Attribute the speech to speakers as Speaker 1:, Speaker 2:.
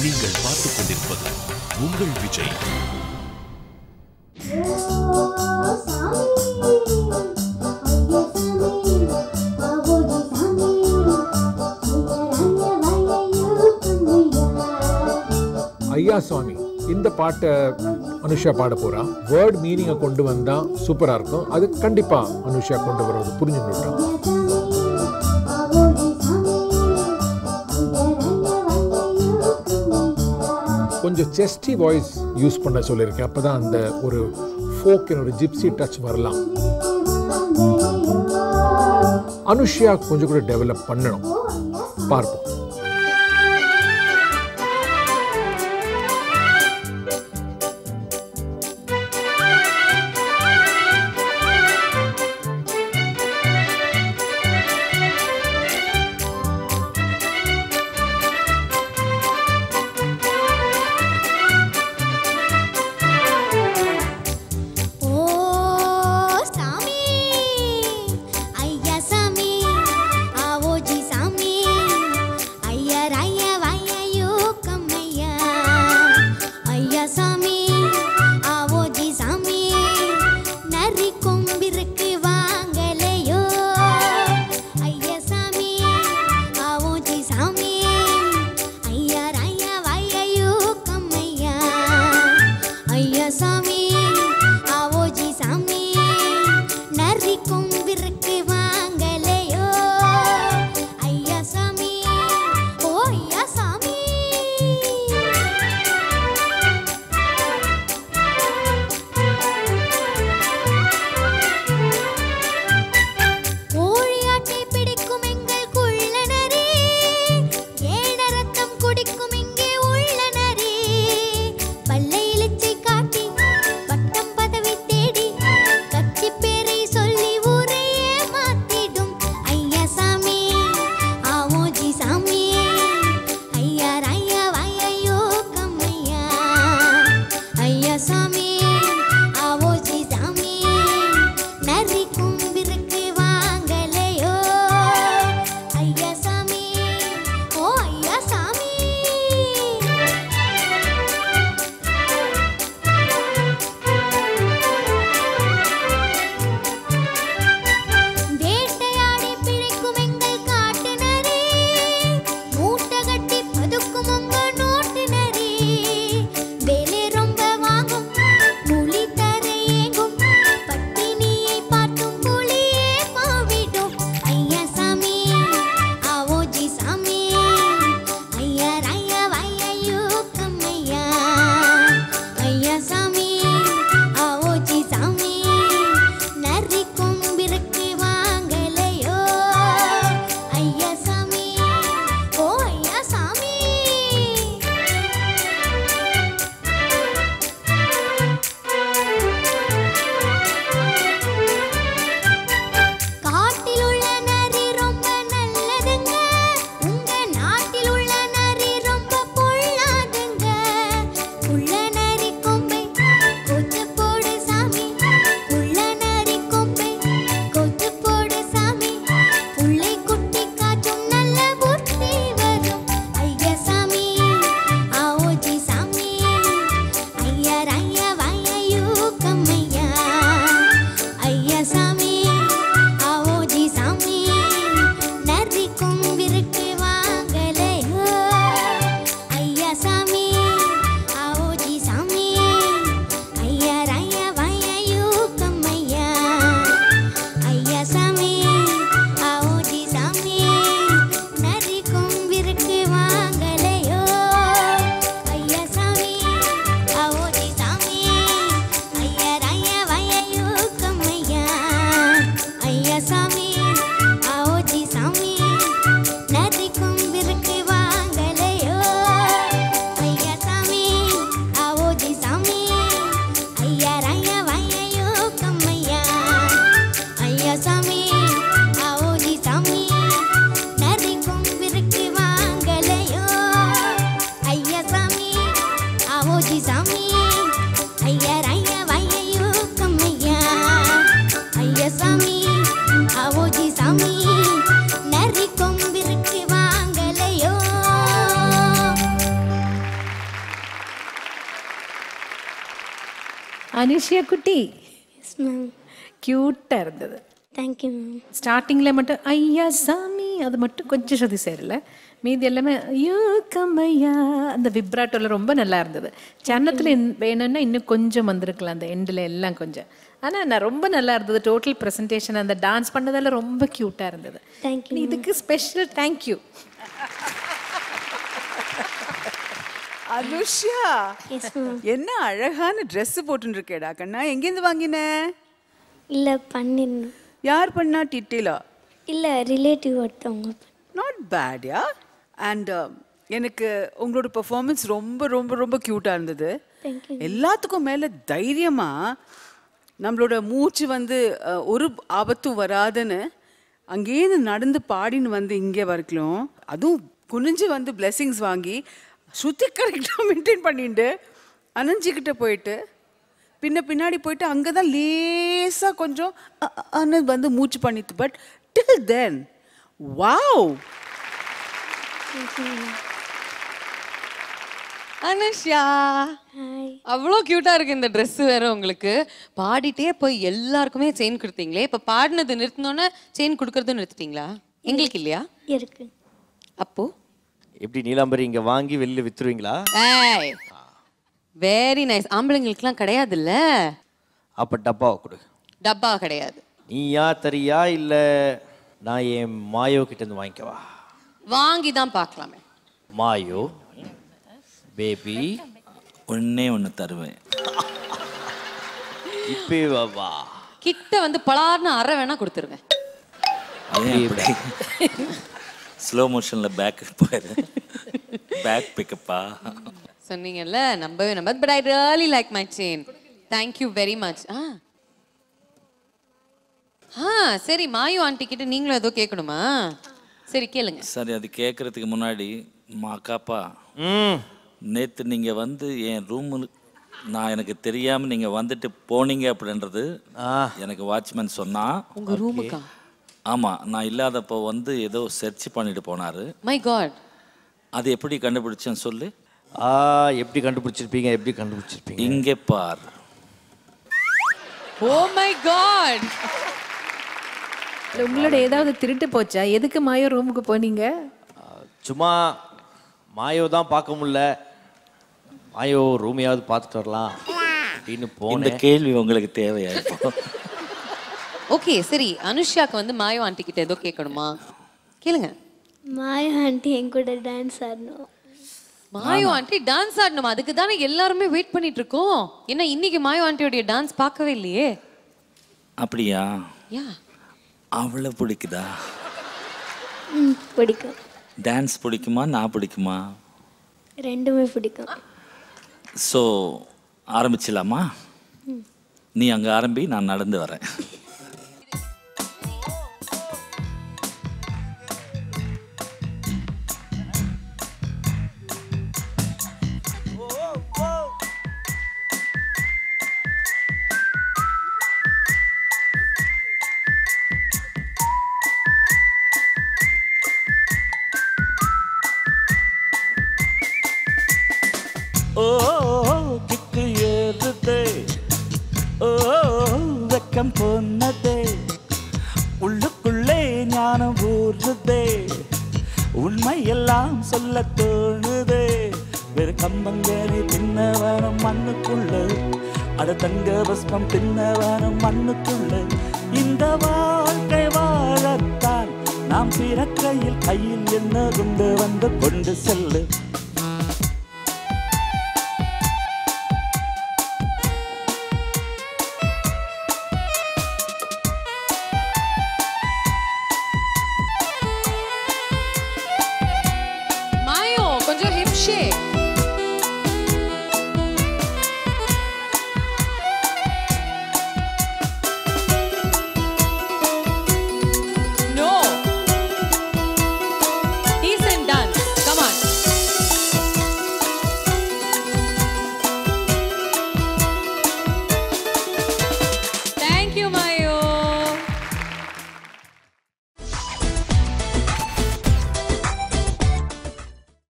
Speaker 1: நீங்கள் பார்த்துக் கொண்டிருப்பது உங்கள் விஜய்.
Speaker 2: ஐயா சுவாமி இந்த பாட்டை அனுஷா பாட போறா. வேர்ட் மீனிங்கை கொண்டு வந்தா சூப்பரா இருக்கும். அது கண்டிப்பா அனுஷா கொண்டு வருவது புரிஞ்சுட்டான். கொஞ்சம் செஸ்டி வாய்ஸ் யூஸ் பண்ண சொல்லியிருக்கேன். அப்பதான் அந்த ஒரு ஃபோக் ஒரு ஜிப்சி டச் வரலாம். அனுஷா கொஞ்சம் கூட டெவலப் பண்ணணும். பார்ப்போம்.
Speaker 3: அனுஷியா குட்டி
Speaker 4: எஸ் மேம்.
Speaker 3: க்யூட்டாக இருந்தது.
Speaker 4: Thank you ma'am.
Speaker 3: ஸ்டார்டிங்கில் மட்டும் ஐயா சாமி அது மட்டும் கொஞ்சம் ஸ்ருதி சேரல. மீதி எல்லாமே ஐயோ கம்மையா அந்த விப்ராட்டோவில் ரொம்ப நல்லா இருந்தது. சன்னத்தில் வேணும்னா இன்னும் கொஞ்சம் வந்திருக்கலாம் அந்த எண்டில் எல்லாம் கொஞ்சம். ஆனால் நான் ரொம்ப நல்லா இருந்தது. டோட்டல் ப்ரெசன்டேஷன் அந்த டான்ஸ் பண்ணதெல்லாம் ரொம்ப க்யூட்டாக இருந்தது.
Speaker 4: தேங்க்யூ.
Speaker 3: இதுக்கு special thank you.
Speaker 5: Anusha,
Speaker 4: yes ma'am.
Speaker 5: என்ன அழகான ட்ரெஸ் போட்டுன்னு இருக்கேடா கண்ணா. எங்கேருந்து வாங்கின?
Speaker 4: இல்லை பண்ணிடணும்.
Speaker 5: யார் பண்ணா? டிட்டிலா?
Speaker 4: இல்லை ரிலேட்டிவ் ஒருத்தவங்க.
Speaker 5: Not bad yeah. அண்ட் எனக்கு உங்களோட பெர்ஃபார்மன்ஸ் ரொம்ப ரொம்ப ரொம்ப க்யூட்டாக இருந்தது.
Speaker 4: தேங்க்யூ.
Speaker 5: எல்லாத்துக்கும் மேலே தைரியமாக நம்மளோட மூச்சு வந்து ஒரு ஆபத்தும் வராதுன்னு அங்கேருந்து நடந்து பாடின்னு வந்து இங்கே வரைக்கும், அதுவும் குனிஞ்சு வந்து பிளெஸிங்ஸ் வாங்கி ஸ்ருதி கரெக்டாக மெயின்டைன் பண்ணிட்டு அனஞ்சிக்கிட்ட போயிட்டு பின்னாடி போயிட்டு அங்கே தான் லேசாக கொஞ்சம் வந்து மூச்சு பண்ணிட்டு. But till then wow.
Speaker 6: Anusha,
Speaker 4: hi.
Speaker 6: அவ்வளோ க்யூட்டா இருக்கு இந்த ட்ரெஸ் வேற உங்களுக்கு. பாடிட்டே போய் எல்லாருக்குமே செயின் கொடுத்தீங்களே, இப்போ பாடினது நிறுத்தினோன்னே செயின் கொடுக்கறதும் நிறுத்திட்டீங்களா? எங்களுக்கு இல்லையா?
Speaker 4: இருக்கு.
Speaker 6: அப்போ
Speaker 7: எப்படி நீலாம்பரி இங்க வாங்கி வெளில வித்துருவீங்களா?
Speaker 6: ஏய், வெரி நைஸ். ஆம்பளைங்களுக்குலாம் கிடையாதுல்ல.
Speaker 7: அப்ப டப்பாவை கொடு.
Speaker 6: டப்பா கிடையாது.
Speaker 7: நீயா தரியா இல்ல நான் என் மாயோ கிட்ட இருந்து வாங்கிக்கவா?
Speaker 6: வாங்கி தான் பார்க்கலாமே.
Speaker 7: மாயோ பேபி
Speaker 8: ஒன்று தருவேன்.
Speaker 7: இப்பே வா.
Speaker 6: கிட்ட வந்து பலார்னு அரை வேணா கொடுத்துருவேன்.
Speaker 8: ஸ்லோ மோஷனில் பேக் போயிரு. பேக் பிக்கப்பா
Speaker 6: சொன்னீங்கல்ல, நம்பவே நம்பது. But I really like my chain. Thank you very much. சரி, மாயு ஆண்டி கிட்ட நீங்களும் ஏதோ கேட்கணுமா? சரி கேளுங்க.
Speaker 8: சரி, அது கேட்குறதுக்கு முன்னாடி அக்காப்பா, நேற்று நீங்கள் வந்து என் ரூமு நான் எனக்கு தெரியாமல் நீங்கள் வந்துட்டு போனீங்க அப்படின்றது எனக்கு வாட்ச்மேன் சொன்னான்.
Speaker 6: உங்க ரூமுக்கா?
Speaker 8: ஆமாம், நான் இல்லாதப்போ வந்து ஏதோ சர்ச் பண்ணிட்டு போனார்.
Speaker 6: My God.
Speaker 8: அது எப்படி கண்டுபிடிச்சேன்னு சொல்லு.
Speaker 7: எப்படி கண்டுபிடிச்சிருப்பீங்க? எப்படி கண்டுபிடிச்சிருப்பீங்க?
Speaker 8: இங்கே பார்.
Speaker 6: Oh my God.
Speaker 3: உங்களோட ஏதாவது திருட்டு போச்சா? எதுக்கு மாயோ ரூமுக்கு போனீங்க?
Speaker 7: சும்மா மாயோ தான் பார்க்க முடியல, மாயோ ரூமையாவது பார்த்துட்டு வரலாம் அப்படின்னு
Speaker 8: இந்த
Speaker 7: போனேன்.
Speaker 8: கேள்வி உங்களுக்கு தேவையா இப்போ?
Speaker 6: ஓகே சரி, அனுஷாக்கு வந்து மாயோ ஆண்டி கிட்ட ஏதோ கேட்கணுமா? கேளுங்க.
Speaker 4: மாயா ஆண்டி என் கூட டான்ஸ் ஆடணும்.
Speaker 6: மாயோ ஆண்டி டான்ஸ் ஆடணுமா? அதுக்கு தானே எல்லாருமே வெயிட் பண்ணிட்டு இருக்கோம். என்ன இன்னைக்கு மாயோ ஆண்டியோடைய டான்ஸ் பார்க்கவே இல்லையே?
Speaker 8: அப்படியா?
Speaker 6: யா.
Speaker 8: அவ்வளோ பிடிக்குதா?
Speaker 4: பிடிக்கும்.
Speaker 8: டான்ஸ் பிடிக்குமா, நான் பிடிக்குமா?
Speaker 4: ரெண்டுமே பிடிக்கும்.
Speaker 8: ஸோ ஆரம்பிச்சிடலாமா? நீ அங்கே ஆரம்பி, நான் நடந்து வரேன். கிக்கு ஏறுதே, வெக்கம் பொன்னதே, உள்ளுக்குள்ளே ஞானம் ஊறுதே, உண்மையெல்லாம் சொல்ல தோணுதே. வேறு கம்பங்கனி தின்ன வேணும் மண்ணுக்குள்ள, அட தங்க பஸ்பம் தின்ன வேணும் மண்ணுக்குள்ள. இந்த வாழ்க்கை வாழத்தான் நாம் பிறக்கையில் கையில் என்ன கொண்டு வந்து கொண்டு செல்லு.
Speaker 6: மாயோ கொஞ்சம் ஹிப் ஷேக்.